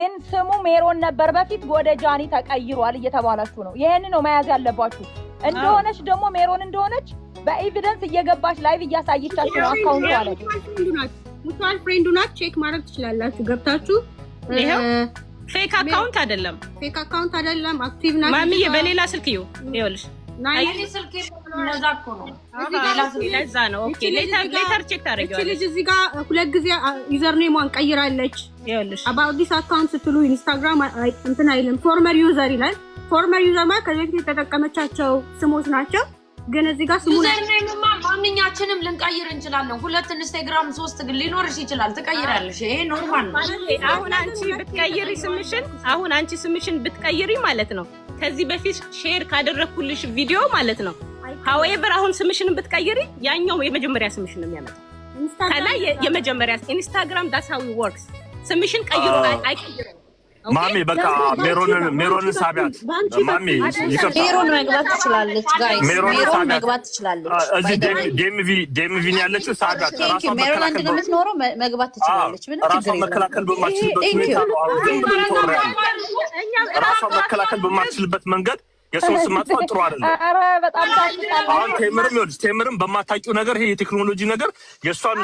ግን ስሙ ሜሮን ነበር በፊት ወደ ጃኒ ተቀይሯል እየተባላችሁ ነው። ይሄን ነው መያዝ ያለባችሁ። እንደሆነች ደግሞ ሜሮን እንደሆነች በኤቪደንስ እየገባች ላይቭ እያሳየቻችሁ ነው። አካውንቱ አለ ሙቹዋል ፍሬንዱ ናት። ቼክ ማድረግ ትችላላችሁ ገብታችሁ። ይሄው ፌክ አካውንት አይደለም፣ ፌክ አካውንት አይደለም። አክቲቭ ናት ማሚዬ። በሌላ ስልክ ይኸውልሽ ናይሊ ስልክ ለዛ እኮ ነው ለዛ ነው። ኦኬ ሌተር ቼክ ታደርጊዋለሽ። ልጅ እዚህ ጋር ሁለት ጊዜ ዩዘር ኔሟን ቀይራለች። ይኸውልሽ አባውት ዲስ አካውንት ስትሉ ኢንስታግራም እንትን አይልም፣ ፎርመር ዩዘር ይላል። ፎርመር ዩዘር ማለት ከዚህ በፊት የተጠቀመቻቸው ስሞች ናቸው። ግን እዚህ ጋር ስሙ ዩዘር ኔምማ ማንኛችንም ልንቀይር እንችላለን። ሁለት ኢንስታግራም ሶስት ግን ሊኖርሽ ይችላል። ትቀይራለሽ። ይሄ ኖርማል ነው። አሁን አንቺ ብትቀይሪ ስምሽን አሁን አንቺ ስምሽን ብትቀይሪ ማለት ነው ከዚህ በፊት ሼር ካደረኩልሽ ቪዲዮ ማለት ነው። however አሁን ስምሽን ብትቀይሪ ያኛው የመጀመሪያ ስምሽን ነው የሚያመጣው። ከላይ የመጀመሪያ ኢንስታግራም that's how it works። ስምሽን ቀይሩ አይቀይርም። ማሚ በቃ ሜሮንን ሳቢያት። ማሚ ይከፋ ሜሮን መግባት ትችላለች ጋይስ። ሜሮን መግባት ትችላለች። እዚህ ዴምቪ ያለችው ሳቢያት ራሷ ሜሮን አንድ ነው የምትኖረው መግባት ትችላለች። ምንም ችግር የለም። መከላከል በማትችልበት ሁኔታ ራሷ መከላከል በማትችልበት መንገድ የሰው ስም ማጥፋት ጥሩ አይደለም። ኧረ በጣም ታስጣላ። አሁን ቴምርም በማታውቂው ነገር ይሄ የቴክኖሎጂ ነገር የሷን